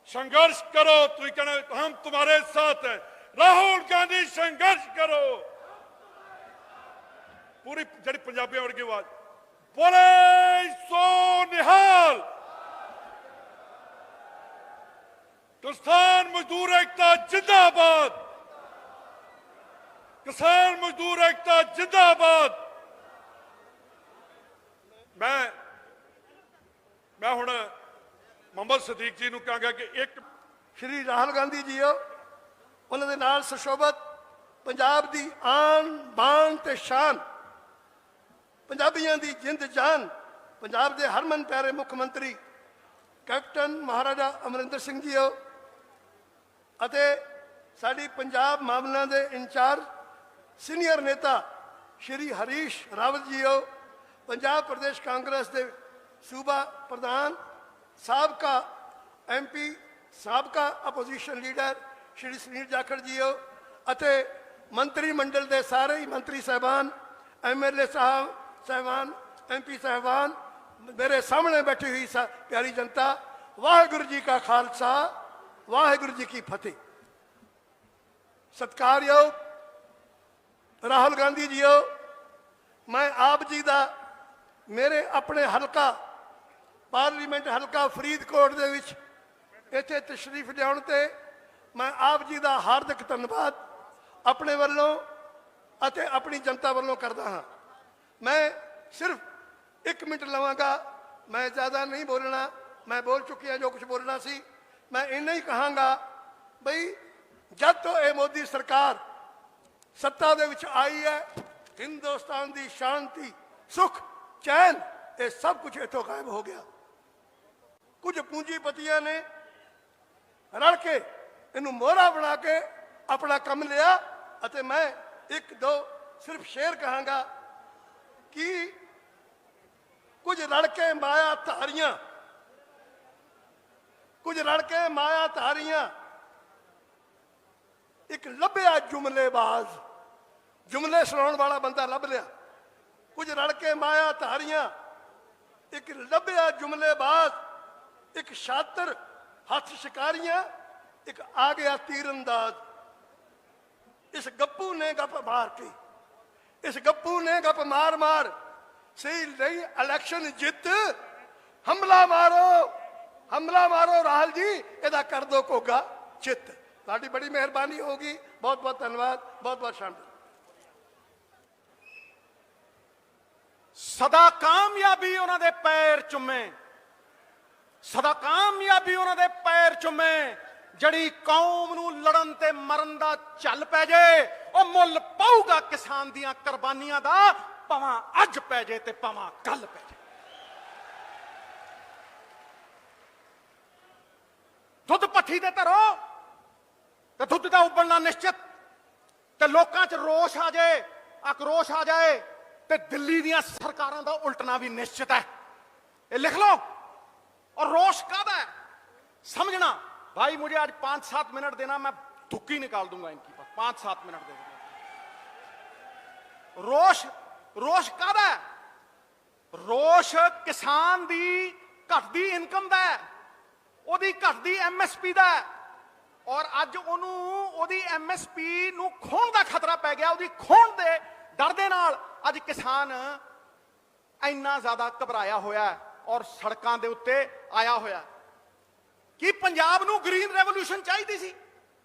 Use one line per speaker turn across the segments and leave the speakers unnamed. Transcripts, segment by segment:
संघर्ष करो। तुम कहना हम तुम्हारे साथ हैं। राहुल गांधी संघर्ष करो। पूरी जड़ी पंजाबी वर्गी आवाज बोले सो निहाल। किसान मजदूर एकता जिंदाबाद। किसान मजदूर एकता जिंदाबाद। मैं हुण मोहम्मद सदीक जी नूं कहांगा कि एक
श्री राहुल गांधी जी उन्होंने नाल सुशोभित पंजाब दी आन बान ते शान, पंजाबियों दी जिंद जान, पंजाब दे हरमन प्यारे मुख्य मंत्री कैप्टन महाराजा अमरिंदर सिंह जी अते साडी पंजाब मामलों के इंचार्ज सीनियर नेता श्री हरीश रावत जी पंजाब प्रदेश कांग्रेस के सूबा प्रधान साबका MP साबका अपोजिशन लीडर श्री सुनील जाखड़ जी अते मंत्री मंडल के सारे ही मंत्री साहबान, MLA साहबान, MP साहबान, मेरे सामने बैठी हुई प्यारी जनता, वाहेगुरु जी का खालसा वाहेगुरु जी की फतेह। सत्कारयोग राहुल गांधी जी मैं आप जी का मेरे अपने हलका पार्लीमेंट हलका फरीदकोट दे विच इत्थे तशरीफ लियाउण ते मैं आप जी का हार्दिक धन्यवाद अपने वालों अते अपनी जनता वालों करता हाँ। मैं सिर्फ 1 मिनट लवांगा, मैं ज़्यादा नहीं बोलना, मैं बोल चुकी हाँ जो कुछ बोलना सी। मैं इन्ना ही कहांगा बई जब तो ये मोदी सरकार सत्ता दे विच आई है, हिंदुस्तान की शांति सुख चैन ये सब कुछ इतों गायब हो गया। कुछ पूंजीपतियों ने रल के इनू मोहरा बना के अपना कम लिया। अते मैं 1-2 सिर्फ शेर कहांगा कि कुछ लड़के माया धारियां, कुछ लड़के माया धारियां एक लभ्या जुमलेबाज, जुमले सुनाउण वाला बंदा लभ लिया। कुछ लड़के माया धारियां एक लभ्या जुमलेबाज, एक शातिर हथ शिकारियां, एक आ गया तीरंदाज। इस गप्पू ने गप मार के, इस गप्पू ने गप मार मार सही नहीं इलेक्शन जित। हमला मारो राहुल जी, एदा कर दो कोगा चित। साडी बड़ी मेहरबानी होगी। बहुत बहुत धन्यवाद, बहुत बहुत शामिल।
सदा कामयाबी उन्होंने पैर चुमे, सदा कामयाबी उन्होंने पैर चुमे। जड़ी कौम नू लड़न ते मरन दा चल पै जाए, ओ मुल पाऊगा किसान दियां कुर्बानियां दा, भावां अज पै जाए ते भावां कल पै जाए। दुध पट्ठी ते धरो ते दुध दा उबलना निश्चित, ते लोकां च रोष आ जाए, आक्रोश आ जाए, ते दिल्ली दियां सरकारां दा उल्टना भी निश्चित है। ये लिख लो। और रोष कादा है समझना भाई। मुझे आज 5-7 मिनट देना, मैं थुक्की निकाल दूंगा इनकी पास। 5-7 मिनट दे दूंगा। रोष कादा है? रोष किसान दी घटदी इनकम दा है, ओदी घटदी MSP दा है। और अज ओनू ओदी MSP नू खोण दा खतरा पै गया। ओदी खोण दे डर दे नाल अज किसान इन्ना ज्यादा घबराया होया है और सड़कों के उत्ते आया होया। कि पंजाब नू ग्रीन रेवोल्यूशन चाहिए सी,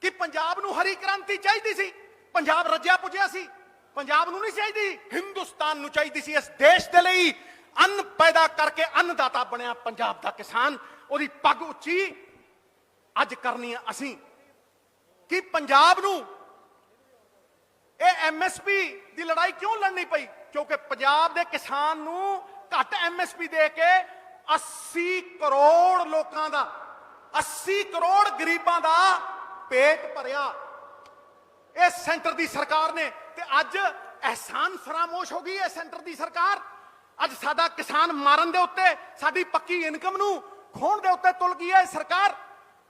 कि पंजाब नू हरी क्रांति चाहिए सी, पंजाब रज्या पुजया सी। पंजाब नू नहीं चाहिए, हिंदुस्तान नू चाहिए सी। इस देश के लिए अन्न पैदा करके अन्नदाता बनया पंजाब का किसान। ओदी पग उच्ची अज करनी है असी। कि पंजाब नू ये MSP की लड़ाई क्यों लड़नी पई? क्योंकि पंजाब के किसान नू घट MSP दे के 80 करोड़ लोगों का, 80 करोड़ गरीबों का पेट भरिया इस सेंटर की सरकार ने। ते अज एहसान फरामोश हो गई है सेंटर की सरकार। अज साडा किसान मारन दे उत्ते, साडी पक्की इनकम नू खोण दे उत्ते तुल गई है सरकार।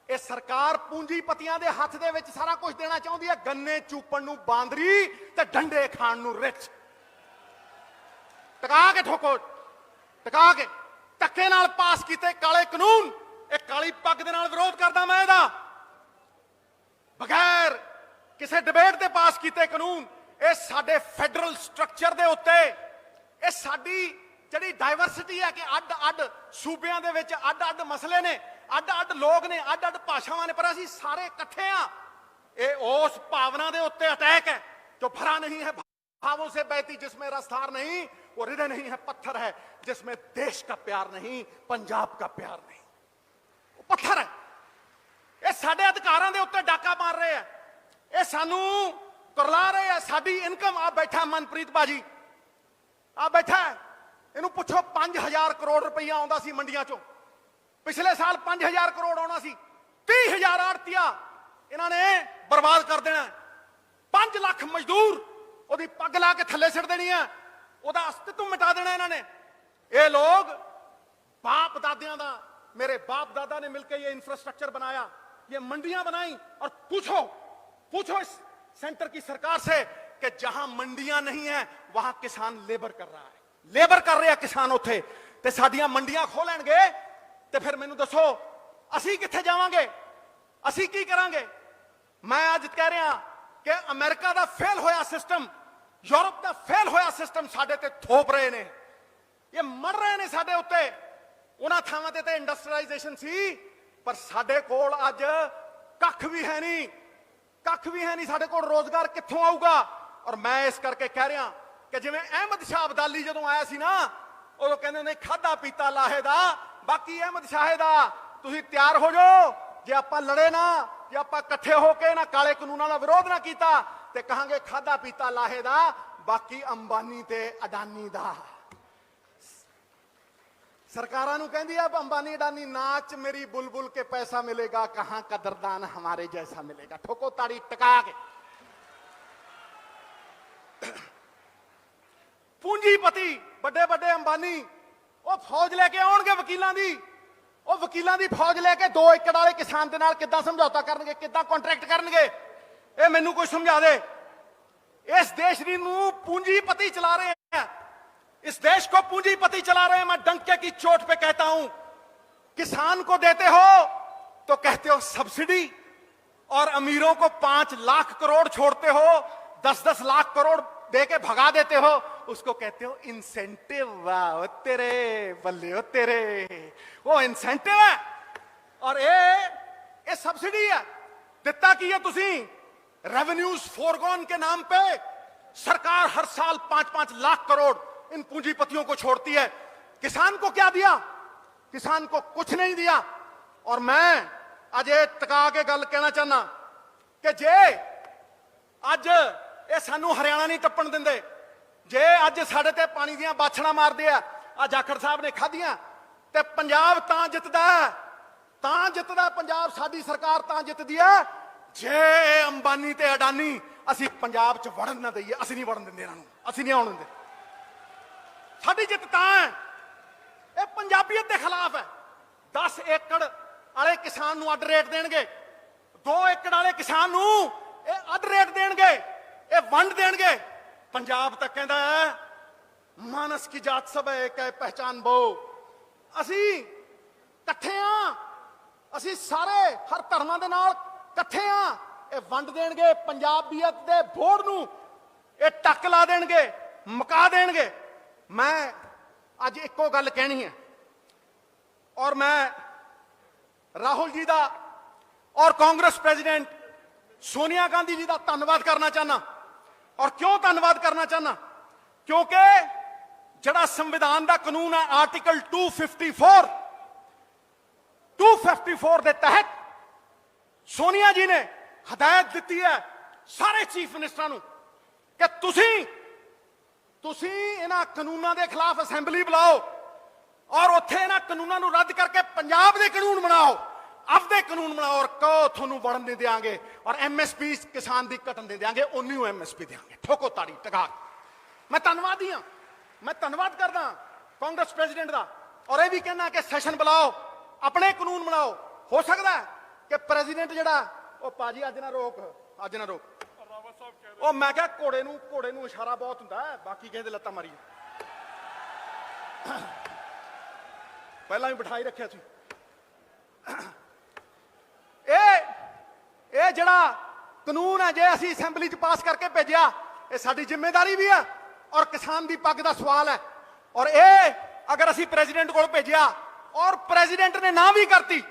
ये सरकार पूंजीपतियों के हाथ दे विच सारा कुछ देना चाहती है। गन्ने चूपण नू बांदरी ते डंडे खाण नू रिछ। टका के ठोको, टका के धक्के नाल पास किए काले कानून ਇਹ ਕਾਲੀ ਪੱਗ ਦੇ ਨਾਲ ਵਿਰੋਧ ਕਰਦਾ ਮੈਂ ਇਹਦਾ। ਬਗੈਰ ਕਿਸੇ ਡਿਬੇਟ ਤੇ ਪਾਸ ਕੀਤੇ ਕਾਨੂੰਨ, ਇਹ ਸਾਡੇ ਫੈਡਰਲ ਸਟਰਕਚਰ ਦੇ ਉੱਤੇ, ਇਹ ਸਾਡੀ ਜਿਹੜੀ ਡਾਈਵਰਸਿਟੀ ਹੈ ਕਿ ਅੱਡ-ਅੱਡ ਸੂਬਿਆਂ ਦੇ ਵਿੱਚ ਅੱਡ-ਅੱਡ ਮਸਲੇ ਨੇ, ਅੱਡ-ਅੱਡ ਲੋਕ ਨੇ, ਅੱਡ-ਅੱਡ ਭਾਸ਼ਾਵਾਂ ਨੇ, ਪਰ ਅਸੀਂ ਸਾਰੇ ਇਕੱਠੇ ਆ। ਇਹ ਉਸ ਭਾਵਨਾ ਦੇ ਉੱਤੇ ਅਟੈਕ ਹੈ ਜੋ ਭਰਾ ਨਹੀਂ ਹੈ भावों से बहती, जिसमें रसधार नहीं, वो हृदय नहीं है, पत्थर है जिसमें देश का प्यार नहीं, पंजाब का प्यार नहीं, वो पत्थर है। ये साडे अधिकारां दे उत्ते डाका मार रहे हैं, ये सानू करला रहे हैं। साडी इनकम, आ बैठा मनप्रीत बाजी, आ बैठा है, इनू पुछो 5000 करोड़ रुपया आउंदा सी मंडियां चों, पिछले साल 5000 करोड़ आउणा सी, 30000 आड़तिया इन्हां ने बर्बाद कर देना। 5 लाख मजदूर ਉਹਦੀ ਪੱਗ ਲਾ ਕੇ ਥੱਲੇ ਸਿੱਟ ਦੇਣੀ ਹੈ, ਉਹਦਾ ਅਸਤਿਤਵ ਮਿਟਾ ਦੇਣਾ ਇਹਨਾਂ ਨੇ। ਇਹ ਲੋग बाप दादियां दा, मेरे बाप दादा ने मिलकर ये इंफ्रास्ट्रक्चर बनाया, ये मंडियां बनाई। और पूछो इस सेंटर की सरकार से कि जहां मंडियां नहीं है वहां किसान लेबर कर रहा है, लेबर कर रहे हैं किसान उत्थे, ते साडियां मंडियां खोलणगे ते फिर मैनू दसो ਅਸੀਂ ਕਿੱਥੇ ਜਾਵਾਂਗੇ, ਅਸੀਂ ਕੀ ਕਰਾਂਗੇ। मैं आज कह रहा कि अमेरिका का फेल होया सिस्टम, यूरोप का फेल होया सिस्टम साडे ते थोप रहे ने, ये मर रहे ने साडे उत्ते। उन्हां थावां ते इंडस्ट्रियलाइजेशन सी, पर साडे कोल अज कख भी है नहीं, कख भी है नहीं, साडे कोल रोजगार कित्थों आऊगा। और मैं इस करके कह रहा कि जिवें अहमद शाह अब्दाली जदों आया सी ना, उदों कहंदे ने खादा पीता लाहे दा, बाकी अहमद शाह दा तुसीं तैयार हो जाओ। जे आपां लड़े ना, जे आपां इकट्ठे होके ना काले कानूनां दा विरोध ना कीता ते कहांगे खादा पीता लाहे दा, बाकी अंबानी ते अडानी दा। सरकारां नूं कहंदी आ अंबानी अडानी, नाच मेरी बुलबुल के पैसा मिलेगा, कहां कदरदान हमारे जैसा मिलेगा। ठोको ताड़ी टका के। पूंजीपति बड़े बड़े अंबानी वो फौज लेके आउणगे वकीलां दी, ਉਹ ਵਕੀਲਾਂ ਦੀ ਫੌਜ ਲੈ ਕੇ 2 ਏਕੜ ਵਾਲੇ ਕਿਸਾਨ ਦੇ ਨਾਲ ਕਿੱਦਾਂ ਸਮਝੌਤਾ ਕਰਨਗੇ, ਕਿੱਦਾਂ ਕੰਟਰੈਕਟ ਕਰਨਗੇ, ਇਹ ਮੈਨੂੰ ਕੋਈ ਸਮਝਾ ਦੇ। इस देश ਨੂੰ पूंजीपति चला रहे हैं, इस देश को पूंजीपति चला रहे हैं। मैं डंके की चोट पे कहता हूं, किसान को देते हो तो कहते हो सब्सिडी, और अमीरों को 5 लाख करोड़ छोड़ते हो, 10-10 लाख करोड़ दे के भगा देते हो, उसको कहते हो इंसेंटिव। वाह तेरे बल्ले हो तेरे, वो इंसेंटिव है और ये सब्सिडी है। दिता की है तुसी रेवेन्यूज फोरगॉन के नाम पे सरकार हर साल 5-5 लाख करोड़ इन पूंजीपतियों को छोड़ती है। किसान को क्या दिया? किसान को कुछ नहीं दिया। और मैं आज ये टका के गल कहना चाहना कि जे अज ये सानू हरियाणा नहीं टप्पण दिंदे, जे अज साडे ते पानी दियां बाछड़ा मारदे आ, जाखड़ साहब ने खादियां, ते पंजाब तां जितदा पंजाब, साडी सरकार तां जितदी है जे अंबानी ते अडानी ਅਸੀਂ पंजाब च वड़न ना दईए। ਅਸੀਂ नहीं वड़न दिंदे इन्हां नूं, ਅਸੀਂ नहीं आउण दिंदे। साडी जित तां है, ये पंजाबीयत के खिलाफ है। 10 एकड़ वाले किसान नूं अड रेट देणगे, 2 एकड़ वाले किसान नूं ये अड रेट देणगे, ये वंड देणगे। पंजाब तक कहता है मानस की जात सब है एक है पहचान बो। असी इकट्ठे हाँ, असी सारे हर धर्मां दे नाल इकट्ठे हाँ। ये वंड देणगे, पंजाबीयत दे बोर्ड नूं ये टक ला देणगे, मुका देणगे। मैं अज इक्को गल कहनी है और मैं राहुल जी दा और कांग्रेस प्रेसिडेंट सोनिया गांधी जी दा धन्नवाद करना चाहना। और क्यों धन्नवाद करना चाहना? क्योंकि जड़ा संविधान का कानून है आर्टिकल 254 के तहत सोनिया जी ने हदायत दी है सारे चीफ मिनिस्टरां नूं कि तुसी इन्हां कानूनां दे खिलाफ असैंबली बुलाओ और उत्थे इन्हां कानूनां नूं रद्द करके पंजाब दे कानून बनाओ, आपदे कानून बनाओ और कहो थोनू बढ़न नहीं देंगे और MSP किसान की घटन दे देंगे, उन्नी MSP देंगे। ठोको ताड़ी टका। मैं धन्नवादी हाँ, मैं धन्नवाद करदा कांग्रेस प्रेसिडेंट का। और यह भी कहना कि सैशन बुलाओ, अपने कानून बनाओ। हो सकता है कि प्रेसिडेंट जड़ा ओ पाजी अज ना रोक, अज ना रोक। ओ मैं क्या घोड़े नूं इशारा बहुत हुंदा है, बाकी कहते लत्तां मारी पहला भी बिठाई रखिया सी। ਇਹ ਜਿਹੜਾ ਕਾਨੂੰਨ ਹੈ ਜੇ ਅਸੀਂ ਅਸੈਂਬਲੀ 'ਚ ਪਾਸ ਕਰਕੇ ਭੇਜਿਆ, ਇਹ ਸਾਡੀ ਜ਼ਿੰਮੇਵਾਰੀ ਵੀ ਹੈ ਔਰ ਕਿਸਾਨ ਦੀ ਪੱਗ ਦਾ ਸਵਾਲ ਹੈ। ਔਰ ਇਹ ਅਗਰ ਅਸੀਂ ਪ੍ਰੈਜ਼ੀਡੈਂਟ ਕੋਲ ਭੇਜਿਆ ਔਰ ਪ੍ਰੈਜ਼ੀਡੈਂਟ ਨੇ ਨਾ ਵੀ ਕਰਤੀ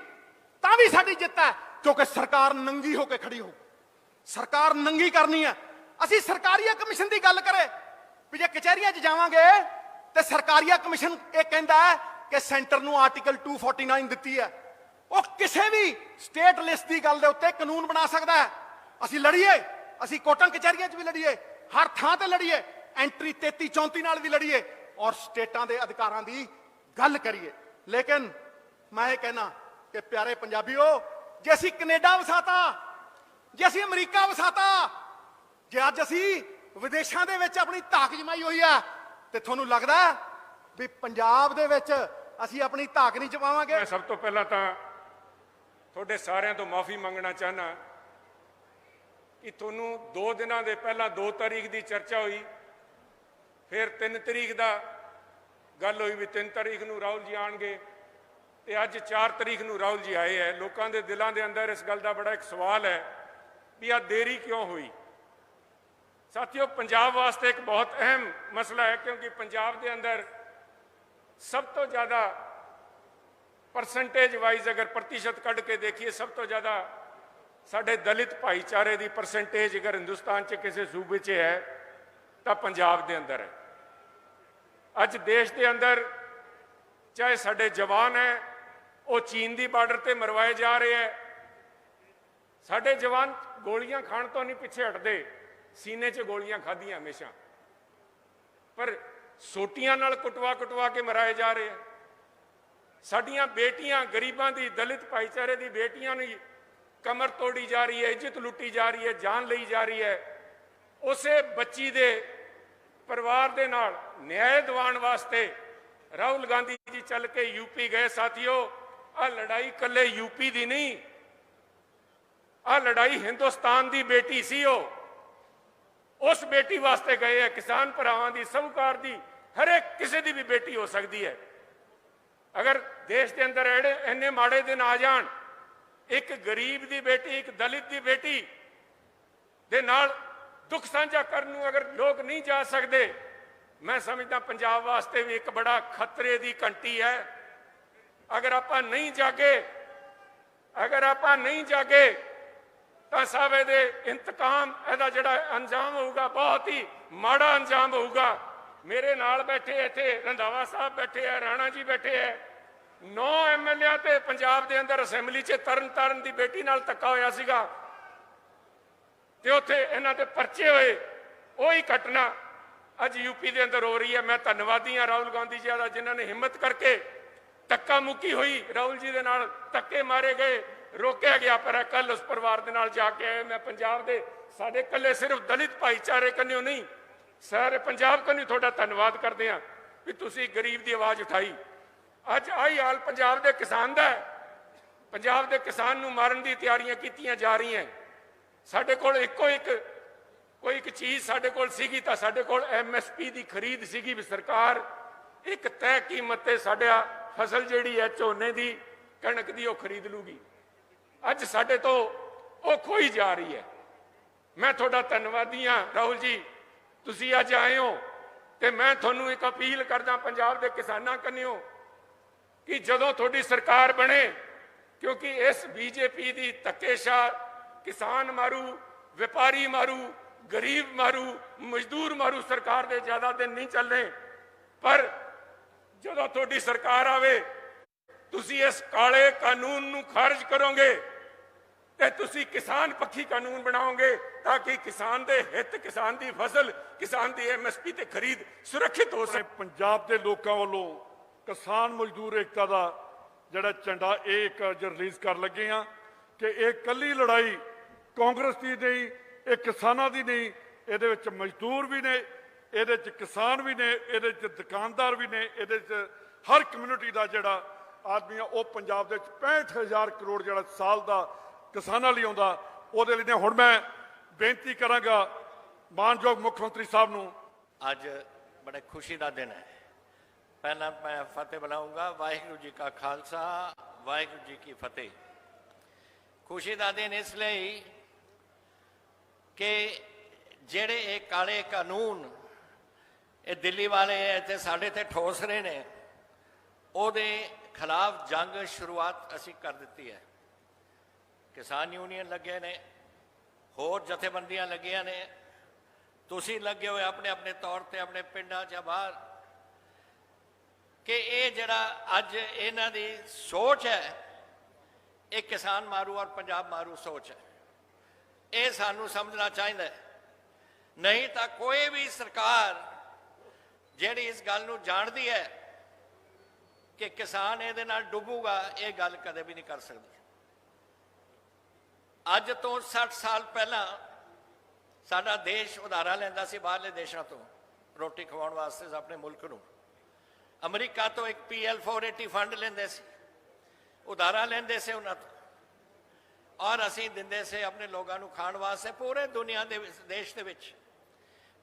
ਤਾਂ ਵੀ ਸਾਡੀ ਜਿੱਤ ਹੈ, ਕਿਉਂਕਿ ਸਰਕਾਰ ਨੰਗੀ ਹੋ ਕੇ ਖੜੀ ਹੋ। ਸਰਕਾਰ ਨੰਗੀ ਕਰਨੀ ਹੈ। ਅਸੀਂ ਸਰਕਾਰੀਆ ਕਮਿਸ਼ਨ ਦੀ ਗੱਲ ਕਰੇ ਵੀ ਜੇ ਕਚਹਿਰੀਆਂ 'ਚ ਜਾਵਾਂਗੇ ਤੇ ਸਰਕਾਰੀਆ ਕਮਿਸ਼ਨ ਇਹ ਕਹਿੰਦਾ ਹੈ ਕਿ ਸੈਂਟਰ ਨੂੰ ਆਰਟੀਕਲ 249 ਦਿੱਤੀ ਹੈ। ਉਹ ਕਿਸੇ ਵੀ ਸਟੇਟ ਲਿਸਟ ਦੀ ਗੱਲ ਦੇ ਉੱਤੇ ਕਾਨੂੰਨ ਬਣਾ ਸਕਦਾ ਹੈ। ਅਸੀਂ ਲੜੀਏ, ਅਸੀਂ ਕੋਰਟਾਂ ਕਚਹਿਰੀਆਂ 'ਚ ਵੀ ਲੜੀਏ, ਹਰ ਥਾਂ ਤੇ ਲੜੀਏ, ਐਂਟਰੀ 33 34 ਨਾਲ ਵੀ ਲੜੀਏ ਔਰ ਸਟੇਟਾਂ ਦੇ ਅਧਿਕਾਰਾਂ ਦੀ ਗੱਲ ਕਰੀਏ। ਲੇਕਿਨ ਮੈਂ ਇਹ ਕਹਿਣਾ ਕਿ ਪਿਆਰੇ ਪੰਜਾਬੀਓ, ਜੇ ਅਸੀਂ ਕੈਨੇਡਾ ਵਸਾਤਾ, ਜੇ ਅਸੀਂ ਅਮਰੀਕਾ ਵਸਾਤਾ, ਜੇ ਅੱਜ ਅਸੀਂ ਵਿਦੇਸ਼ਾਂ ਦੇ ਵਿੱਚ ਆਪਣੀ ਧਾਕ ਜਮਾਈ ਹੋਈ ਆ, ਤੇ ਤੁਹਾਨੂੰ ਲੱਗਦਾ ਵੀ ਪੰਜਾਬ ਦੇ ਵਿੱਚ ਅਸੀਂ ਆਪਣੀ ਧਾਕ ਨਹੀਂ ਜਮਾਵਾਂਗੇ?
ਮੈਂ ਸਭ ਤੋਂ ਪਹਿਲਾਂ ਤਾਂ ਤੁਹਾਡੇ ਸਾਰਿਆਂ ਤੋਂ ਮਾਫੀ ਮੰਗਣਾ ਚਾਹਨਾ ਕਿ ਤੁਹਾਨੂੰ 2 ਦਿਨਾਂ ਦੇ ਪਹਿਲਾਂ 2 ਤਾਰੀਖ ਦੀ ਚਰਚਾ ਹੋਈ, ਫਿਰ 3 ਤਰੀਕ ਦਾ ਗੱਲ ਹੋਈ ਵੀ 3 ਤਾਰੀਖ ਨੂੰ ਰਾਹੁਲ ਜੀ ਆਣਗੇ, ਤੇ ਅੱਜ 4 ਤਰੀਕ ਨੂੰ ਰਾਹੁਲ ਜੀ ਆਏ ਹੈ। ਲੋਕਾਂ ਦੇ ਦਿਲਾਂ ਦੇ ਅੰਦਰ ਇਸ ਗੱਲ ਦਾ ਬੜਾ ਇੱਕ ਸਵਾਲ ਹੈ ਵੀ ਆ ਦੇਰੀ ਕਿਉਂ ਹੋਈ। ਸਾਥੀਓ, ਪੰਜਾਬ ਵਾਸਤੇ ਇੱਕ ਬਹੁਤ ਅਹਿਮ ਮਸਲਾ ਹੈ, ਕਿਉਂਕਿ ਪੰਜਾਬ ਦੇ ਅੰਦਰ ਸਭ ਤੋਂ ਜ਼ਿਆਦਾ ਪਰਸੈਂਟੇਜ ਵਾਈਜ਼ ਅਗਰ ਪ੍ਰਤੀਸ਼ਤ ਕੱਢ ਕੇ ਦੇਖੀਏ, ਸਭ ਤੋਂ ਜ਼ਿਆਦਾ ਸਾਡੇ ਦਲਿਤ ਭਾਈਚਾਰੇ ਦੀ ਪਰਸੈਂਟੇਜ ਅਗਰ ਹਿੰਦੁਸਤਾਨ 'ਚ ਕਿਸੇ ਸੂਬੇ 'ਚ ਹੈ ਤਾਂ ਪੰਜਾਬ ਦੇ ਅੰਦਰ ਹੈ। ਅੱਜ ਦੇਸ਼ ਦੇ ਅੰਦਰ ਚਾਹੇ ਸਾਡੇ ਜਵਾਨ ਹੈ, ਉਹ ਚੀਨ ਦੀ ਬਾਰਡਰ ਤੇ ਮਰਵਾਏ ਜਾ ਰਹੇ ਹੈ। ਸਾਡੇ ਜਵਾਨ ਗੋਲੀਆਂ ਖਾਣ ਤੋਂ ਨਹੀਂ ਪਿੱਛੇ ਹਟਦੇ, ਸੀਨੇ 'ਚ ਗੋਲੀਆਂ ਖਾਧੀਆਂ ਹਮੇਸ਼ਾ, ਪਰ ਸੋਟੀਆਂ ਨਾਲ ਕੁਟਵਾ ਕੇ ਮਰਾਏ ਜਾ ਰਹੇ ਹੈ। ਸਾਡੀਆਂ ਬੇਟੀਆਂ, ਗਰੀਬਾਂ ਦੀ, ਦਲਿਤ ਭਾਈਚਾਰੇ ਦੀ ਬੇਟੀਆਂ ਨੂੰ ਕਮਰ ਤੋੜੀ ਜਾ ਰਹੀ ਹੈ, ਇੱਜ਼ਤ ਲੁੱਟੀ ਜਾ ਰਹੀ ਹੈ, ਜਾਨ ਲਈ ਜਾ ਰਹੀ ਹੈ। ਉਸੇ ਬੱਚੀ ਦੇ ਪਰਿਵਾਰ ਦੇ ਨਾਲ ਨਿਆਂ ਦਿਵਾਉਣ ਵਾਸਤੇ ਰਾਹੁਲ ਗਾਂਧੀ ਜੀ ਚੱਲ ਕੇ ਯੂਪੀ ਗਏ। ਸਾਥੀਓ, ਆਹ ਲੜਾਈ ਇਕੱਲੇ ਯੂਪੀ ਦੀ ਨਹੀਂ, ਆਹ ਲੜਾਈ ਹਿੰਦੁਸਤਾਨ ਦੀ ਬੇਟੀ ਸੀ। ਉਹ ਉਸ ਬੇਟੀ ਵਾਸਤੇ ਗਏ ਹੈ। ਕਿਸਾਨ ਭਰਾਵਾਂ ਦੀ, ਸਹੂਕਾਰ ਦੀ, ਹਰ ਇੱਕ ਕਿਸੇ ਦੀ ਵੀ ਬੇਟੀ ਹੋ ਸਕਦੀ ਹੈ। ਅਗਰ ਦੇਸ਼ ਦੇ ਅੰਦਰ ਇੰਨੇ ਮਾੜੇ ਦਿਨ ਆ ਜਾਣ, ਇੱਕ ਗਰੀਬ ਦੀ ਬੇਟੀ, ਇੱਕ ਦਲਿਤ ਦੀ ਬੇਟੀ ਦੇ ਨਾਲ ਦੁੱਖ ਸਾਂਝਾ ਕਰਨ ਨੂੰ ਅਗਰ ਲੋਕ ਨਹੀਂ ਜਾ ਸਕਦੇ, ਮੈਂ ਸਮਝਦਾ ਪੰਜਾਬ ਵਾਸਤੇ ਵੀ ਇੱਕ ਬੜਾ ਖਤਰੇ ਦੀ ਘੰਟੀ ਹੈ। ਅਗਰ ਆਪਾਂ ਨਹੀਂ ਜਾਗੇ ਤਾਂ ਸਾਹਿਬ ਇਹਦੇ ਇੰਤਕਾਮ, ਇਹਦਾ ਜਿਹੜਾ ਅੰਜਾਮ ਹੋਊਗਾ ਬਹੁਤ ਹੀ ਮਾੜਾ ਅੰਜਾਮ ਹੋਊਗਾ। ਮੇਰੇ ਨਾਲ ਬੈਠੇ ਇੱਥੇ ਰੰਧਾਵਾ ਸਾਹਿਬ ਬੈਠੇ ਹੈ, ਰਾਣਾ ਜੀ ਬੈਠੇ ਹੈ, 9 MLA ਤੇ ਪੰਜਾਬ ਦੇ ਅੰਦਰ ਅਸੈਂਬਲੀ 'ਚ ਤਰਨ ਦੀ ਬੇਟੀ ਨਾਲ ਧੱਕਾ ਹੋਇਆ ਸੀਗਾ ਤੇ ਉੱਥੇ ਇਹਨਾਂ ਦੇ ਪਰਚੇ ਹੋਏ। ਉਹੀ ਘਟਨਾ ਅੱਜ ਯੂਪੀ ਦੇ ਅੰਦਰ ਹੋ ਰਹੀ ਹੈ। ਮੈਂ ਧੰਨਵਾਦੀ ਹਾਂ ਰਾਹੁਲ ਗਾਂਧੀ ਜੀ ਦਾ, ਜਿਨ੍ਹਾਂ ਨੇ ਹਿੰਮਤ ਕਰਕੇ ਧੱਕਾ ਮੁੱਕੀ ਹੋਈ, ਰਾਹੁਲ ਜੀ ਦੇ ਨਾਲ ਧੱਕੇ ਮਾਰੇ ਗਏ, ਰੋਕਿਆ ਗਿਆ। ਪਰ ਕੱਲ ਉਸ ਪਰਿਵਾਰ ਦੇ ਨਾਲ ਜਾ ਕੇ ਆਏ। ਮੈਂ ਪੰਜਾਬ ਦੇ ਸਾਡੇ ਇਕੱਲੇ ਸਿਰਫ ਦਲਿਤ ਭਾਈਚਾਰੇ ਕੰਨਿਓ ਨਹੀਂ, ਸਾਰੇ ਪੰਜਾਬ ਕੰਨਿਓ ਤੁਹਾਡਾ ਧੰਨਵਾਦ ਕਰਦੇ ਹਾਂ ਵੀ ਤੁਸੀਂ ਗਰੀਬ ਦੀ ਆਵਾਜ਼ ਉਠਾਈ। ਅੱਜ ਆਹੀ ਹਾਲ ਪੰਜਾਬ ਦੇ ਕਿਸਾਨ ਦਾ ਹੈ। ਪੰਜਾਬ ਦੇ ਕਿਸਾਨ ਨੂੰ ਮਾਰਨ ਦੀ ਤਿਆਰੀਆਂ ਕੀਤੀਆਂ ਜਾ ਰਹੀਆਂ। ਸਾਡੇ ਕੋਲ ਕੋਈ ਇੱਕ ਚੀਜ਼ ਸਾਡੇ ਕੋਲ ਸੀਗੀ ਤਾਂ ਸਾਡੇ ਕੋਲ MSP ਦੀ ਖਰੀਦ ਸੀਗੀ ਵੀ ਸਰਕਾਰ ਇੱਕ ਤੈਅ ਕੀਮਤ ਤੇ ਸਾਡਾ ਫਸਲ ਜਿਹੜੀ ਹੈ ਝੋਨੇ ਦੀ, ਕਣਕ ਦੀ, ਉਹ ਖਰੀਦ ਲੂਗੀ। ਅੱਜ ਸਾਡੇ ਤੋਂ ਉਹ ਖੋਈ ਜਾ ਰਹੀ ਹੈ। ਮੈਂ ਤੁਹਾਡਾ ਧੰਨਵਾਦੀ ਹਾਂ ਰਾਹੁਲ ਜੀ, ਤੁਸੀਂ ਅੱਜ ਆਏ ਹੋ ਤੇ ਮੈਂ ਤੁਹਾਨੂੰ ਇੱਕ ਅਪੀਲ ਕਰਦਾ ਪੰਜਾਬ ਦੇ ਕਿਸਾਨਾਂ ਕੰਨਿਓ ਕਿ ਜਦੋਂ ਤੁਹਾਡੀ ਸਰਕਾਰ ਬਣੇ, ਕਿਉਂਕਿ ਇਸ BJP ਦੀ ਧੱਕੇਸ਼ਾਹ ਕਿਸਾਨ ਮਾਰੂ, ਵਪਾਰੀ ਮਾਰੂ, ਗਰੀਬ ਮਾਰੂ, ਮਜ਼ਦੂਰ ਮਾਰੂ ਸਰਕਾਰ ਦੇ ਜ਼ਿਆਦਾ ਦਿਨ ਨਹੀਂ ਚੱਲਣੇ। ਪਰ ਜਦੋਂ ਤੁਹਾਡੀ ਸਰਕਾਰ ਆਵੇ, ਤੁਸੀਂ ਇਸ ਕਾਲੇ ਕਾਨੂੰਨ ਨੂੰ ਖਾਰਜ ਕਰੋਗੇ ਤੇ ਤੁਸੀਂ ਕਿਸਾਨ ਪੱਖੀ ਕਾਨੂੰਨ ਬਣਾਓਗੇ ਤਾਂ ਕਿ ਕਿਸਾਨ ਦੇ ਹਿੱਤ, ਕਿਸਾਨ ਦੀ ਫਸਲ, ਕਿਸਾਨ ਦੀ MSP ਤੇ ਖਰੀਦ ਸੁਰੱਖਿਅਤ ਹੋ ਸਕੇ।
ਪੰਜਾਬ ਦੇ ਲੋਕਾਂ ਵੱਲੋਂ ਕਿਸਾਨ ਮਜ਼ਦੂਰ ਏਕਤਾ ਦਾ ਜਿਹੜਾ ਝੰਡਾ ਇੱਕ ਰਿਲੀਜ਼ ਕਰ ਲੱਗੇ ਆ ਕਿ ਇਹ ਕੱਲੀ ਲੜਾਈ ਕਾਂਗਰਸ ਦੀ ਨਹੀਂ, ਇਹ ਕਿਸਾਨਾਂ ਦੀ ਨਹੀਂ, ਇਹਦੇ ਵਿੱਚ ਮਜ਼ਦੂਰ ਵੀ ਨੇ, ਇਹਦੇ ਵਿੱਚ ਕਿਸਾਨ ਵੀ ਨੇ, ਇਹਦੇ ਵਿੱਚ ਦੁਕਾਨਦਾਰ ਵੀ ਨੇ, ਇਹਦੇ ਵਿੱਚ ਹਰ ਕਮਿਊਨਿਟੀ ਦਾ ਜਿਹੜਾ ਆਦਮੀ ਆ ਉਹ ਪੰਜਾਬ ਦੇ ਵਿੱਚ 65,000 ਕਰੋੜ ਜਿਹੜਾ ਸਾਲ ਦਾ ਕਿਸਾਨਾਂ ਲਈ ਆਉਂਦਾ, ਉਹਦੇ ਲਈ। ਹੁਣ ਮੈਂ ਬੇਨਤੀ ਕਰਾਂਗਾ ਮਾਨਯੋਗ ਮੁੱਖ ਮੰਤਰੀ ਸਾਹਿਬ ਨੂੰ।
ਅੱਜ ਬੜਾ ਖੁਸ਼ੀ ਦਾ ਦਿਨ ਹੈ। ਪਹਿਲਾਂ ਮੈਂ ਫਤਿਹ ਬੁਲਾਉਂਗਾ। ਵਾਹਿਗੁਰੂ ਜੀ ਕਾ ਖਾਲਸਾ, ਵਾਹਿਗੁਰੂ ਜੀ ਕੀ ਫਤਿਹ। ਖੁਸ਼ੀ ਦਾ ਦਿਨ ਇਸ ਲਈ ਕਿ ਜਿਹੜੇ ਇਹ ਕਾਲੇ ਕਾਨੂੰਨ ਇਹ ਦਿੱਲੀ ਵਾਲੇ ਇੱਥੇ ਸਾਡੇ ਤੇ ਠੋਸ ਰਹੇ ਨੇ, ਉਹਦੇ ਖਿਲਾਫ ਜੰਗ ਸ਼ੁਰੂਆਤ ਅਸੀਂ ਕਰ ਦਿੱਤੀ ਹੈ। ਕਿਸਾਨ ਯੂਨੀਅਨ ਲੱਗੇ ਨੇ, ਹੋਰ ਜਥੇਬੰਦੀਆਂ ਲੱਗੀਆਂ ਨੇ, ਤੁਸੀਂ ਲੱਗੇ ਹੋਏ ਆਪਣੇ ਆਪਣੇ ਤੌਰ ਤੇ ਆਪਣੇ ਪਿੰਡਾਂ 'ਚ ਬਾਹਰ, ਕਿ ਇਹ ਜਿਹੜਾ ਅੱਜ ਇਹਨਾਂ ਦੀ ਸੋਚ ਹੈ ਇਹ ਕਿਸਾਨ ਮਾਰੂ ਔਰ ਪੰਜਾਬ ਮਾਰੂ ਸੋਚ ਹੈ। ਇਹ ਸਾਨੂੰ ਸਮਝਣਾ ਚਾਹੀਦਾ ਹੈ। ਨਹੀਂ ਤਾਂ ਕੋਈ ਵੀ ਸਰਕਾਰ ਜਿਹੜੀ ਇਸ ਗੱਲ ਨੂੰ ਜਾਣਦੀ ਹੈ ਕਿ ਕਿਸਾਨ ਇਹਦੇ ਨਾਲ ਡੁੱਬੂਗਾ, ਇਹ ਗੱਲ ਕਦੇ ਵੀ ਨਹੀਂ ਕਰ ਸਕਦੀ। ਅੱਜ ਤੋਂ 60 ਸਾਲ ਪਹਿਲਾਂ ਸਾਡਾ ਦੇਸ਼ ਉਧਾਰਾਂ ਲੈਂਦਾ ਸੀ ਬਾਹਰਲੇ ਦੇਸ਼ਾਂ ਤੋਂ ਰੋਟੀ ਖਵਾਉਣ ਵਾਸਤੇ ਆਪਣੇ ਮੁਲਕ ਨੂੰ। ਅਮਰੀਕਾ ਤੋਂ ਇੱਕ PL 480 ਫੰਡ ਲੈਂਦੇ ਸੀ, ਉਧਾਰਾਂ ਲੈਂਦੇ ਸੀ ਉਹਨਾਂ ਤੋਂ, ਔਰ ਅਸੀਂ ਦਿੰਦੇ ਸੀ ਆਪਣੇ ਲੋਕਾਂ ਨੂੰ ਖਾਣ ਵਾਸਤੇ ਪੂਰੇ ਦੁਨੀਆ ਦੇ ਦੇਸ਼ ਦੇ ਵਿੱਚ।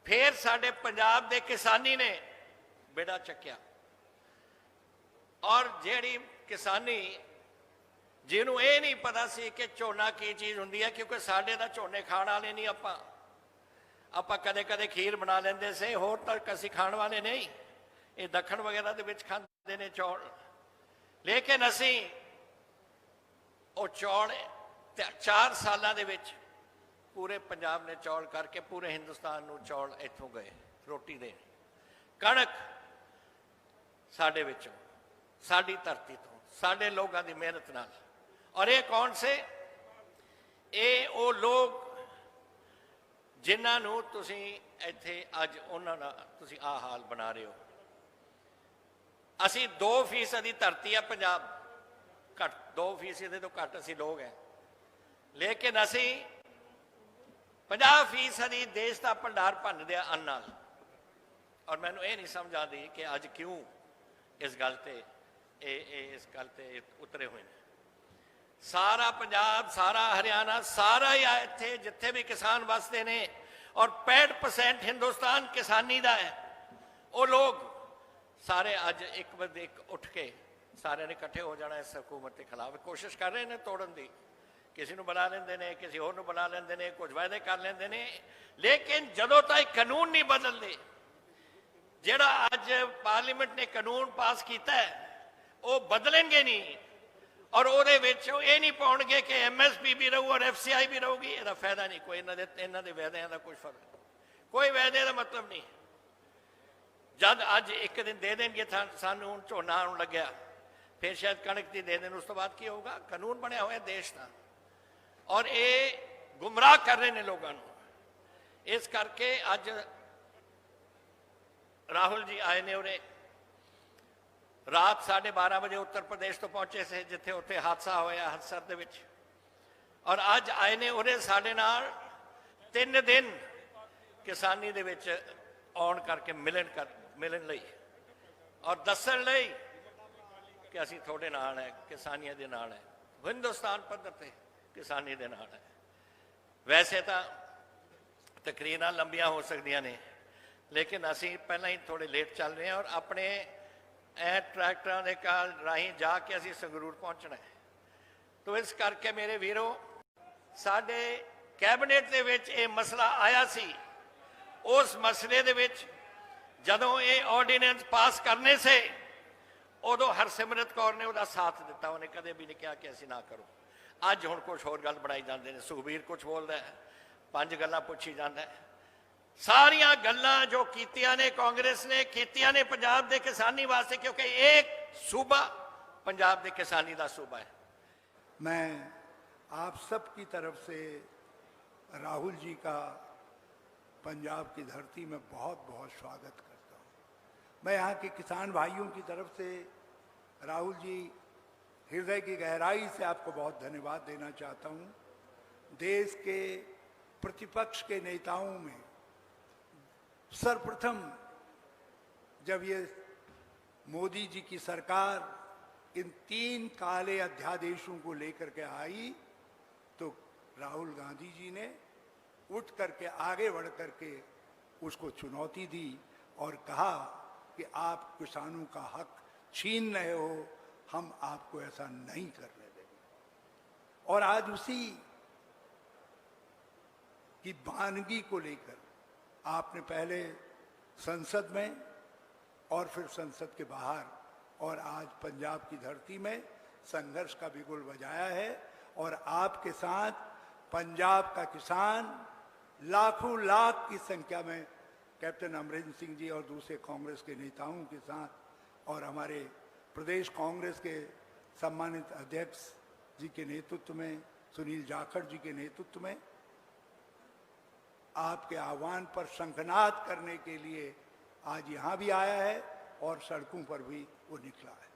ਫਿਰ ਸਾਡੇ ਪੰਜਾਬ ਦੇ ਕਿਸਾਨੀ ਨੇ ਬੇੜਾ ਚੱਕਿਆ, ਔਰ ਜਿਹੜੀ ਕਿਸਾਨੀ ਜਿਹਨੂੰ ਇਹ ਨਹੀਂ ਪਤਾ ਸੀ ਕਿ ਝੋਨਾ ਕੀ ਚੀਜ਼ ਹੁੰਦੀ ਹੈ, ਕਿਉਂਕਿ ਸਾਡੇ ਤਾਂ ਝੋਨੇ ਖਾਣ ਵਾਲੇ ਨਹੀਂ, ਆਪਾਂ ਕਦੇ ਕਦੇ ਖੀਰ ਬਣਾ ਲੈਂਦੇ ਸੀ, ਹੋਰ ਤੱਕ ਅਸੀਂ ਖਾਣ ਵਾਲੇ ਨਹੀਂ। ਇਹ ਦੱਖਣ ਵਗੈਰਾ ਦੇ ਵਿੱਚ ਖਾਂਦੇ ਨੇ ਚੌਲ, ਲੇਕਿਨ ਅਸੀਂ ਉਹ ਚੌਲ 4 ਸਾਲਾਂ ਦੇ ਵਿੱਚ ਪੂਰੇ ਪੰਜਾਬ ਨੇ ਚੌਲ ਕਰਕੇ ਪੂਰੇ ਹਿੰਦੁਸਤਾਨ ਨੂੰ ਚੌਲ ਇੱਥੋਂ ਗਏ ਰੋਟੀ ਦੇ। ਕਣਕ ਸਾਡੇ ਵਿੱਚੋਂ, ਸਾਡੀ ਧਰਤੀ ਤੋਂ, ਸਾਡੇ ਲੋਕਾਂ ਦੀ ਮਿਹਨਤ ਨਾਲ। ਔਰ ਇਹ ਕੌਣ ਸੇ? ਇਹ ਉਹ ਲੋਕ ਜਿਨ੍ਹਾਂ ਨੂੰ ਤੁਸੀਂ ਇੱਥੇ ਅੱਜ ਉਹਨਾਂ ਦਾ ਤੁਸੀਂ ਆਹ ਹਾਲ ਬਣਾ ਰਹੇ ਹੋ। ਅਸੀਂ 2% ਦੀ ਧਰਤੀ ਹੈ ਪੰਜਾਬ, ਘੱਟ 2% ਤੋਂ ਘੱਟ ਅਸੀਂ ਲੋਕ ਹੈ, ਲੇਕਿਨ ਅਸੀਂ 50% ਦੇਸ਼ ਦਾ ਭੰਡਾਰ ਭੰਨਦੇ ਆ ਅੰਨ ਨਾਲ। ਔਰ ਮੈਨੂੰ ਇਹ ਨਹੀਂ ਸਮਝ ਆਉਂਦੀ ਕਿ ਅੱਜ ਕਿਉਂ ਇਸ ਗੱਲ ਤੇ ਇਸ ਗੱਲ ਤੇ ਉਤਰੇ ਹੋਏ ਨੇ। ਸਾਰਾ ਪੰਜਾਬ, ਸਾਰਾ ਹਰਿਆਣਾ, ਸਾਰਾ ਹੀ ਇੱਥੇ ਜਿੱਥੇ ਵੀ ਕਿਸਾਨ ਵਸਦੇ ਨੇ, ਔਰ 65% ਹਿੰਦੁਸਤਾਨ ਕਿਸਾਨੀ ਦਾ ਹੈ। ਉਹ ਲੋਕ ਸਾਰੇ ਅੱਜ ਇੱਕ ਵਜੇ ਉੱਠ ਕੇ ਸਾਰਿਆਂ ਨੇ ਇਕੱਠੇ ਹੋ ਜਾਣਾ ਇਸ ਹਕੂਮਤ ਦੇ ਖਿਲਾਫ। ਕੋਸ਼ਿਸ਼ ਕਰ ਰਹੇ ਨੇ ਤੋੜਨ ਦੀ, ਕਿਸੇ ਨੂੰ ਬੁਲਾ ਲੈਂਦੇ ਨੇ, ਕਿਸੇ ਹੋਰ ਨੂੰ ਬੁਲਾ ਲੈਂਦੇ ਨੇ, ਕੁਝ ਵਾਅਦੇ ਕਰ ਲੈਂਦੇ ਨੇ, ਲੇਕਿਨ ਜਦੋਂ ਤੱਕ ਕਾਨੂੰਨ ਨਹੀਂ ਬਦਲਦੇ, ਜਿਹੜਾ ਅੱਜ ਪਾਰਲੀਮੈਂਟ ਨੇ ਕਾਨੂੰਨ ਪਾਸ ਕੀਤਾ ਹੈ ਉਹ ਬਦਲਣਗੇ ਨਹੀਂ। ਔਰ ਉਹਦੇ ਵਿੱਚ ਇਹ ਨਹੀਂ ਪਾਉਣਗੇ ਕਿ MSP ਵੀ ਰਹੂ ਔਰ FCI ਵੀ ਰਹੂਗੀ। ਇਹਦਾ ਫਾਇਦਾ ਨਹੀਂ ਕੋਈ, ਇਹਨਾਂ ਦੇ ਵਾਅਦਿਆਂ ਦਾ ਕੋਈ ਫਰਕ, ਕੋਈ ਵਾਅਦੇ ਦਾ ਮਤਲਬ ਨਹੀਂ। ਜਦ ਅੱਜ ਇੱਕ ਦਿਨ ਦੇ ਦੇਣਗੇ ਸਾਨੂੰ, ਹੁਣ ਝੋਨਾ ਆਉਣ ਲੱਗਿਆ, ਫਿਰ ਸ਼ਾਇਦ ਕਣਕ ਦੀ ਦੇ ਦੇਣ, ਉਸ ਤੋਂ ਬਾਅਦ ਕੀ ਹੋਊਗਾ? ਕਾਨੂੰਨ ਬਣਿਆ ਹੋਇਆ ਦੇਸ਼ ਦਾ, ਔਰ ਇਹ ਗੁੰਮਰਾਹ ਕਰ ਰਹੇ ਨੇ ਲੋਕਾਂ ਨੂੰ। ਇਸ ਕਰਕੇ ਅੱਜ ਰਾਹੁਲ ਜੀ ਆਏ ਨੇ ਉਰੇ, ਰਾਤ 12:30 ਵਜੇ ਉੱਤਰ ਪ੍ਰਦੇਸ਼ ਤੋਂ ਪਹੁੰਚੇ ਸੀ, ਜਿੱਥੇ ਉੱਥੇ ਹਾਦਸਾ ਹੋਇਆ ਹਦਸਰ ਦੇ ਵਿੱਚ, ਔਰ ਅੱਜ ਆਏ ਨੇ ਉਰੇ ਸਾਡੇ ਨਾਲ 3 ਦਿਨ ਕਿਸਾਨੀ ਦੇ ਵਿੱਚ ਆਉਣ ਕਰਕੇ ਮਿਲਣ ਲਈ ਔਰ ਦੱਸਣ ਲਈ ਕਿ ਅਸੀਂ ਤੁਹਾਡੇ ਨਾਲ ਹੈ, ਕਿਸਾਨੀਆਂ ਦੇ ਨਾਲ ਹੈ, ਹਿੰਦੁਸਤਾਨ ਪੱਧਰ ਤੇ ਕਿਸਾਨੀ ਦੇ ਨਾਲ ਹੈ। ਵੈਸੇ ਤਾਂ ਤਕਰੀਰਾਂ ਲੰਬੀਆਂ ਹੋ ਸਕਦੀਆਂ ਨੇ, ਲੇਕਿਨ ਅਸੀਂ ਪਹਿਲਾਂ ਹੀ ਥੋੜੇ ਲੇਟ ਚੱਲ ਰਹੇ ਹਾਂ, ਔਰ ਆਪਣੇ ਟਰੈਕਟਰਾਂ ਦੇ ਕਾਲ ਰਾਹੀਂ ਜਾ ਕੇ ਅਸੀਂ ਸੰਗਰੂਰ ਪਹੁੰਚਣਾ ਹੈ। ਤੋ ਇਸ ਕਰਕੇ ਮੇਰੇ ਵੀਰੋ, ਸਾਡੇ ਕੈਬਨਿਟ ਦੇ ਵਿੱਚ ਇਹ ਮਸਲਾ ਆਇਆ ਸੀ। ਉਸ ਮਸਲੇ ਦੇ ਵਿੱਚ ਜਦੋਂ ਇਹ ਆਰਡੀਨੈਂਸ ਪਾਸ ਕਰਨੇ ਸੇ, ਉਦੋਂ ਹਰਸਿਮਰਤ ਕੌਰ ਨੇ ਉਹਦਾ ਸਾਥ ਦਿੱਤਾ। ਉਹਨੇ ਕਦੇ ਵੀ ਨਹੀਂ ਕਿਹਾ ਕਿ ਅਸੀਂ ਨਾ ਕਰੋ। ਅੱਜ ਹੁਣ ਕੁਝ ਹੋਰ ਗੱਲ ਬਣਾਈ ਜਾਂਦੇ ਨੇ, ਸੁਖਬੀਰ ਕੁਝ ਬੋਲਦਾ ਹੈ, 5 ਗੱਲਾਂ ਪੁੱਛੀ ਜਾਂਦਾ ਹੈ। ਸਾਰੀਆਂ ਗੱਲਾਂ ਜੋ ਕੀਤੀਆਂ ਨੇ ਕਾਂਗਰਸ ਨੇ ਕੀਤੀਆਂ ਨੇ ਪੰਜਾਬ ਦੇ ਕਿਸਾਨੀ ਵਾਸਤੇ, क्योंकि एक सूबा पंजाब के किसानी का सूबा है।
मैं आप सब की तरफ से राहुल जी का पंजाब की धरती में बहुत बहुत स्वागत करता हूँ। मैं यहाँ के किसान भाइयों की तरफ से राहुल जी हृदय की गहराई से आपको बहुत धन्यवाद देना चाहता हूँ। देश के प्रतिपक्ष के नेताओं में सर्वप्रथम जब ये मोदी जी की सरकार इन 3 काले अध्यादेशों को लेकर के आई, तो राहुल गांधी जी ने उठ करके आगे बढ़ करके उसको चुनौती दी और कहा कि आप किसानों का हक छीन रहे हो, हम आपको ऐसा नहीं करने देंगे। और आज उसी की वानगी को लेकर आपने पहले संसद में और फिर संसद के बाहर और आज पंजाब की धरती में संघर्ष का बिगुल बजाया है। और आपके साथ पंजाब का किसान लाखों लाख की संख्या में कैप्टन अमरिंदर सिंह जी और दूसरे कांग्रेस के नेताओं के साथ और हमारे प्रदेश कांग्रेस के सम्मानित अध्यक्ष जी के नेतृत्व में, सुनील जाखड़ जी के नेतृत्व में आपके आह्वान पर शंखनाद करने के लिए आज यहाँ भी आया है और सड़कों पर भी वो निकला है।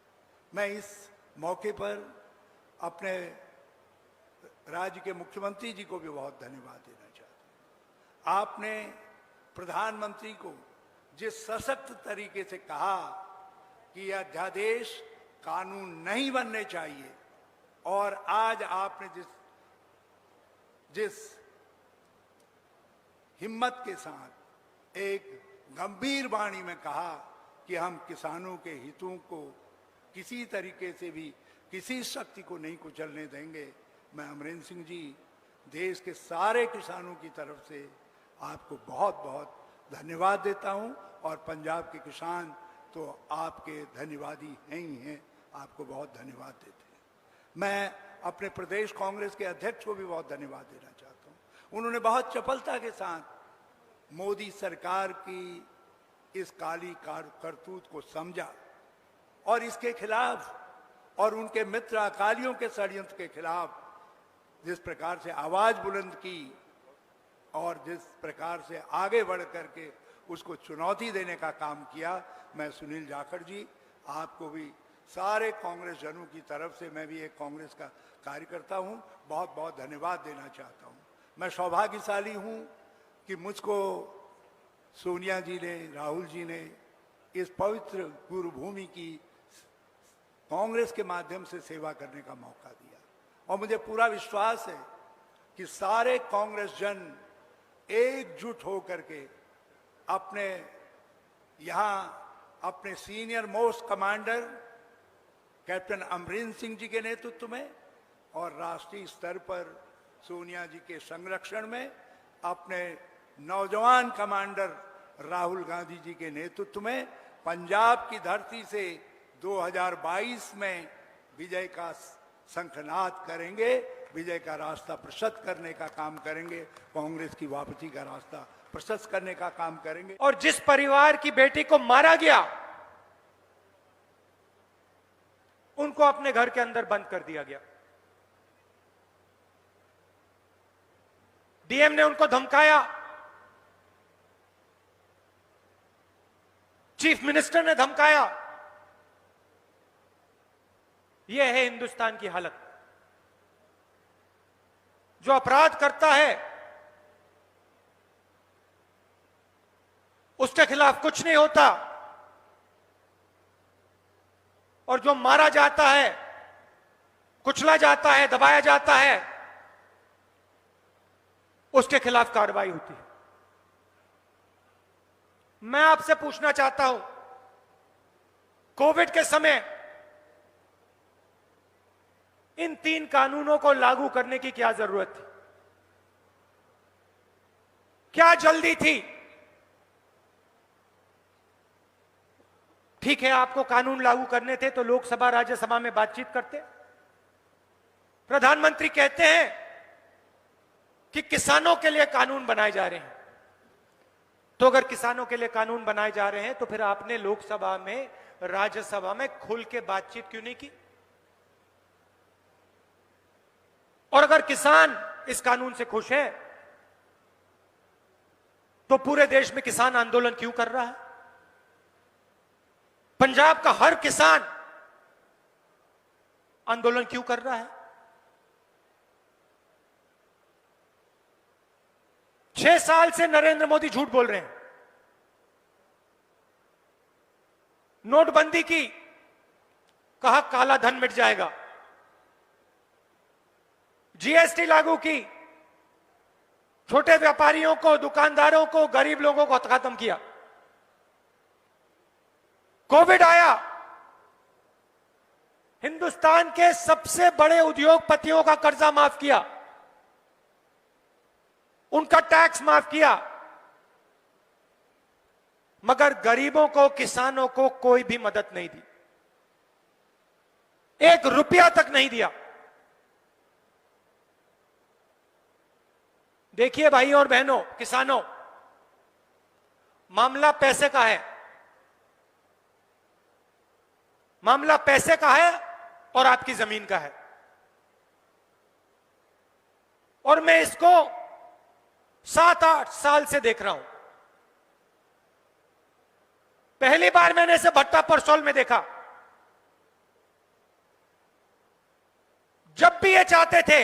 मैं इस मौके पर अपने राज्य के मुख्यमंत्री जी को भी बहुत धन्यवाद देना चाहता हूँ। आपने प्रधानमंत्री को जिस सशक्त तरीके से कहा कि यह अध्यादेश कानून नहीं बनने चाहिए, और आज आपने जिस हिम्मत के साथ एक गंभीर वाणी में कहा कि हम किसानों के हितों को किसी तरीके से भी किसी शक्ति को नहीं कुचलने देंगे, मैं अमरिंदर सिंह जी देश के सारे किसानों की तरफ से आपको बहुत बहुत धन्यवाद देता हूं। और पंजाब के किसान तो आपके धन्यवादी हैं ही हैं, आपको बहुत धन्यवाद देते हैं। मैं अपने प्रदेश कांग्रेस के अध्यक्ष को भी बहुत धन्यवाद देना चाहता हूं। उन्होंने बहुत चपलता के साथ मोदी सरकार की इस काली करतूत को समझा और इसके खिलाफ और उनके मित्र अकालियों के षड्यंत्र के खिलाफ जिस प्रकार से आवाज बुलंद की और जिस प्रकार से आगे बढ़ करके उसको चुनौती देने का काम किया, मैं सुनील जाखड़ जी आपको भी सारे कांग्रेस जनों की तरफ से, मैं भी एक कांग्रेस का कार्यकर्ता हूं, बहुत बहुत धन्यवाद देना चाहता हूं। मैं सौभाग्यशाली हूं कि मुझको सोनिया जी ने, राहुल जी ने इस पवित्र गुरुभूमि की कांग्रेस के माध्यम से सेवा करने का मौका दिया। और मुझे पूरा विश्वास है कि सारे कांग्रेस जन एकजुट होकर के अपने यहाँ अपने senior most commander captain Amarinder Singh ji के नेतृत्व में और राष्ट्रीय स्तर पर सोनिया जी के संरक्षण में अपने नौजवान कमांडर राहुल गांधी जी के नेतृत्व में पंजाब की धरती से 2022 में विजय का शंखनाद करेंगे, विजय का रास्ता प्रशस्त करने का काम करेंगे, कांग्रेस की वापसी का रास्ता प्रशस्त करने का काम करेंगे।
और जिस परिवार की बेटी को मारा गया उनको अपने घर के अंदर बंद कर दिया गया। डीएम ने उनको धमकाया, चीफ मिनिस्टर ने धमकाया। यह है हिंदुस्तान की हालत। जो अपराध करता है उसके खिलाफ कुछ नहीं होता, और जो मारा जाता है, कुचला जाता है, दबाया जाता है, उसके खिलाफ कार्रवाई होती है। मैं आपसे पूछना चाहता हूं, कोविड के समय इन 3 कानूनों को लागू करने की क्या जरूरत थी? क्या जल्दी थी? ठीक है, आपको कानून लागू करने थे तो लोकसभा राज्यसभा में बातचीत करते। प्रधानमंत्री कहते हैं कि किसानों के लिए कानून बनाए जा रहे हैं, तो अगर किसानों के लिए कानून बनाए जा रहे हैं तो फिर आपने लोकसभा में, राज्यसभा में खुल के बातचीत क्यों नहीं की? और अगर किसान इस कानून से खुश है तो पूरे देश में किसान आंदोलन क्यों कर रहा है? पंजाब का हर किसान आंदोलन क्यों कर रहा है? 6 साल से नरेंद्र मोदी झूठ बोल रहे हैं। नोटबंदी की, कहा काला धन मिट जाएगा। जीएसटी लागू की, छोटे व्यापारियों को, दुकानदारों को, गरीब लोगों को खत्म किया। कोविड आया, हिंदुस्तान के सबसे बड़े उद्योगपतियों का कर्जा माफ किया, उनका टैक्स माफ किया, मगर गरीबों को, किसानों को कोई भी मदद नहीं दी, 1 रुपया तक नहीं दिया। देखिए भाई और बहनों, किसानों, मामला पैसे का है, मामला पैसे का है और आपकी जमीन का है। और मैं इसको 7-8 साल से देख रहा हूं। पहली बार मैंने इसे भट्टा परसौल में देखा। जब भी ये चाहते थे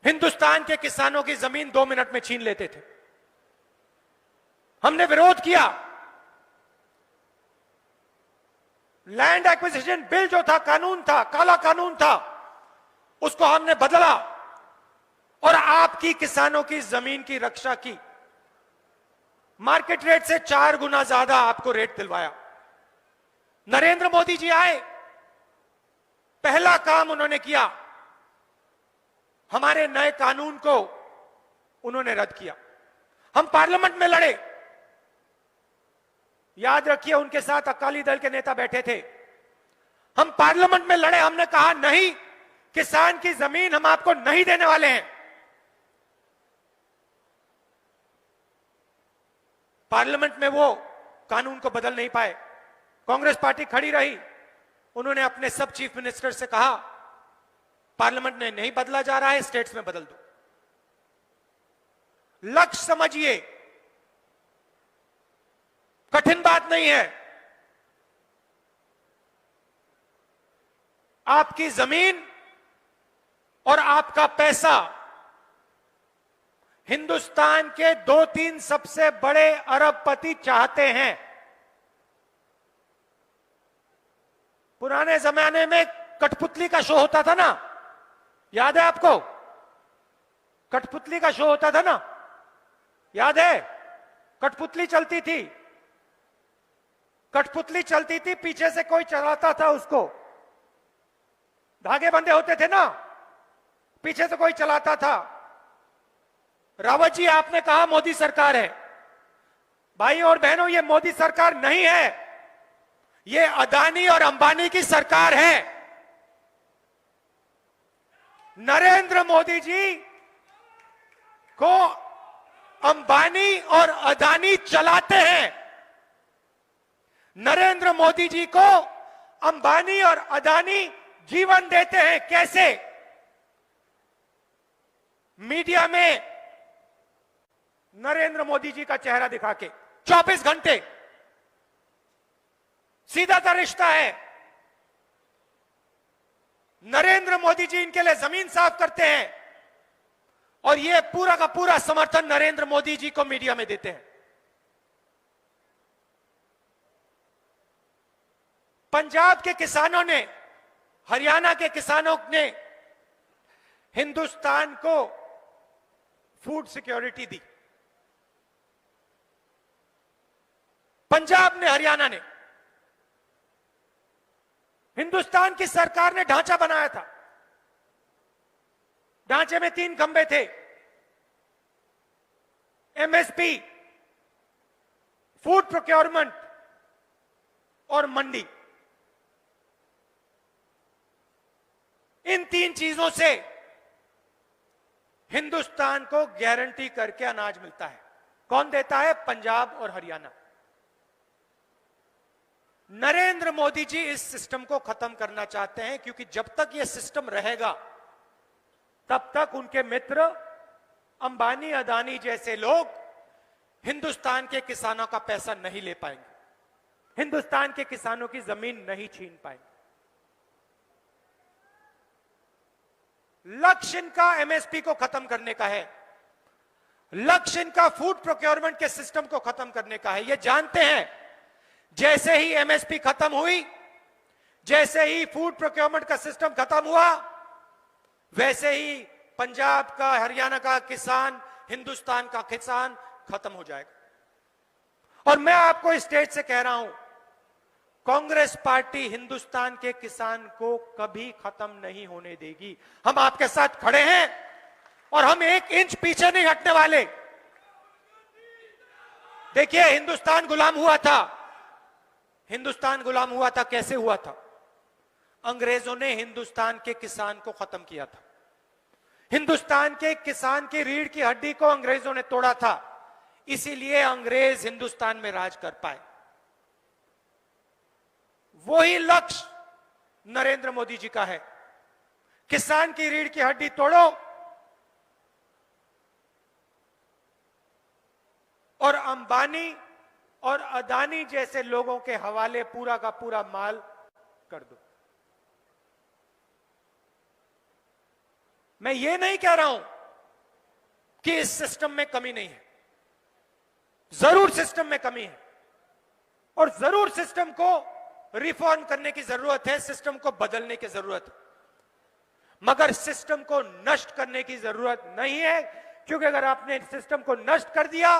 हिंदुस्तान के किसानों की जमीन 2 मिनट में छीन लेते थे। हमने विरोध किया। लैंड एक्विजिशन बिल जो था, कानून था, काला कानून था, उसको हमने बदला और आपकी किसानों की जमीन की रक्षा की। मार्केट रेट से 4 गुना ज्यादा आपको रेट दिलवाया। नरेंद्र मोदी जी आए, पहला काम उन्होंने किया, हमारे नए कानून को उन्होंने रद्द किया। हम पार्लियामेंट में लड़े। याद रखिए, उनके साथ अकाली दल के नेता बैठे थे। हम पार्लियामेंट में लड़े, हमने कहा नहीं, किसान की जमीन हम आपको नहीं देने वाले हैं। पार्लियामेंट में वो कानून को बदल नहीं पाए। कांग्रेस पार्टी खड़ी रही। उन्होंने अपने सब चीफ मिनिस्टर से कहा, पार्लियामेंट ने नहीं बदला जा रहा है, स्टेट्स में बदल दो। लक्ष्य समझिए, कठिन बात नहीं है। आपकी जमीन और आपका पैसा हिंदुस्तान के 2-3 सबसे बड़े अरबपति चाहते हैं। पुराने जमाने में कठपुतली का शो होता था ना, याद है आपको? कठपुतली का शो होता था ना, याद है? कठपुतली चलती थी, कठपुतली चलती थी, पीछे से कोई चलाता था उसको, धागे बंधे होते थे ना, पीछे से कोई चलाता था। रावत जी, आपने कहा मोदी सरकार है। भाई और बहनों, ये मोदी सरकार नहीं है, ये अदानी और अंबानी की सरकार है। नरेंद्र मोदी जी को अंबानी और अदानी चलाते हैं। नरेंद्र मोदी जी को अंबानी और अदानी जीवन देते हैं। कैसे? मीडिया में नरेंद्र मोदी जी का चेहरा दिखा के 24 घंटे, सीधा सा रिश्ता है। नरेंद्र मोदी जी इनके लिए जमीन साफ करते हैं और ये पूरा का पूरा समर्थन नरेंद्र मोदी जी को मीडिया में देते हैं। पंजाब के किसानों ने, हरियाणा के किसानों ने हिंदुस्तान को फूड सिक्योरिटी दी। पंजाब ने, हरियाणा ने, हिंदुस्तान की सरकार ने ढांचा बनाया था। ढांचे में 3 खंबे थे, एमएसपी, फूड प्रोक्योरमेंट और मंडी। इन 3 चीजों से हिंदुस्तान को गारंटी करके अनाज मिलता है। कौन देता है? पंजाब और हरियाणा। नरेंद्र मोदी जी इस सिस्टम को खत्म करना चाहते हैं, क्योंकि जब तक यह सिस्टम रहेगा तब तक उनके मित्र अंबानी, अदानी जैसे लोग हिंदुस्तान के किसानों का पैसा नहीं ले पाएंगे, हिंदुस्तान के किसानों की जमीन नहीं छीन पाएंगे। लक्ष्य इनका एमएसपी को खत्म करने का है, लक्ष्य इनका फूड प्रोक्योरमेंट के सिस्टम को खत्म करने का है। ये जानते हैं जैसे ही एमएसपी खत्म हुई, जैसे ही फूड प्रोक्योरमेंट का सिस्टम खत्म हुआ, वैसे ही पंजाब का, हरियाणा का किसान, हिंदुस्तान का किसान खत्म हो जाएगा। और मैं आपको इस स्टेज से कह रहा हूं, कांग्रेस पार्टी हिंदुस्तान के किसान को कभी खत्म नहीं होने देगी। हम आपके साथ खड़े हैं और हम 1 इंच पीछे नहीं हटने वाले। देखिए, हिंदुस्तान गुलाम हुआ था। हिंदुस्तान गुलाम हुआ था, कैसे हुआ था? अंग्रेजों ने हिंदुस्तान के किसान को खत्म किया था। हिंदुस्तान के किसान की रीढ़ की हड्डी को अंग्रेजों ने तोड़ा था, इसीलिए अंग्रेज हिंदुस्तान में राज कर पाए। वही लक्ष्य नरेंद्र मोदी जी का है। किसान की रीढ़ की हड्डी तोड़ो और अंबानी और अदानी जैसे लोगों के हवाले पूरा का पूरा माल कर दो। मैं ये नहीं कह रहा हूं कि इस सिस्टम में कमी नहीं है, जरूर सिस्टम में कमी है और जरूर सिस्टम को रिफॉर्म करने की जरूरत है, सिस्टम को बदलने की जरूरत है, मगर सिस्टम को नष्ट करने की जरूरत नहीं है। क्योंकि अगर आपने सिस्टम को नष्ट कर दिया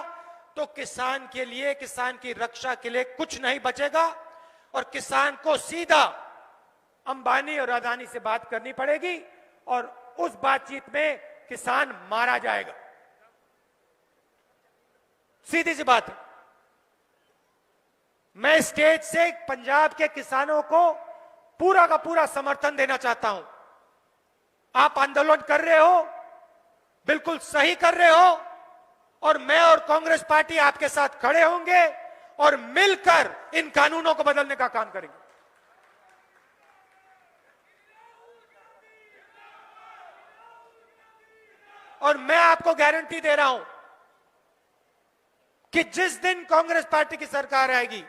तो किसान के लिए, किसान की रक्षा के लिए कुछ नहीं बचेगा और किसान को सीधा अंबानी और अदानी से बात करनी पड़ेगी और उस बातचीत में किसान मारा जाएगा। सीधी सी बात है। मैं स्टेज से पंजाब के किसानों को पूरा का पूरा समर्थन देना चाहता हूं। आप आंदोलन कर रहे हो, बिल्कुल सही कर रहे हो और मैं और कांग्रेस पार्टी आपके साथ खड़े होंगे और मिलकर इन कानूनों को बदलने का काम करेंगे। और मैं आपको गारंटी दे रहा हूं कि जिस दिन कांग्रेस पार्टी की सरकार आएगी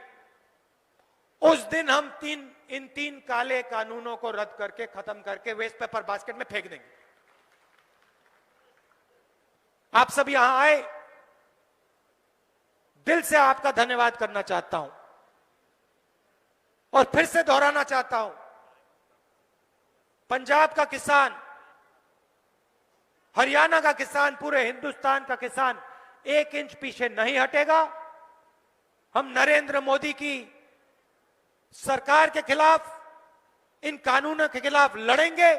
उस दिन हम इन तीन काले कानूनों को रद्द करके, खत्म करके वेस्ट पेपर बास्केट में फेंक देंगे। आप सब यहां आए, दिल से आपका धन्यवाद करना चाहता हूं और फिर से दोहराना चाहता हूं, पंजाब का किसान, हरियाणा का किसान, पूरे हिंदुस्तान का किसान 1 इंच पीछे नहीं हटेगा। हम नरेंद्र मोदी की सरकार के खिलाफ, इन कानूनों के खिलाफ लड़ेंगे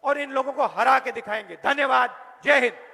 और इन लोगों को हरा के दिखाएंगे। धन्यवाद। जय हिंद।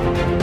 है।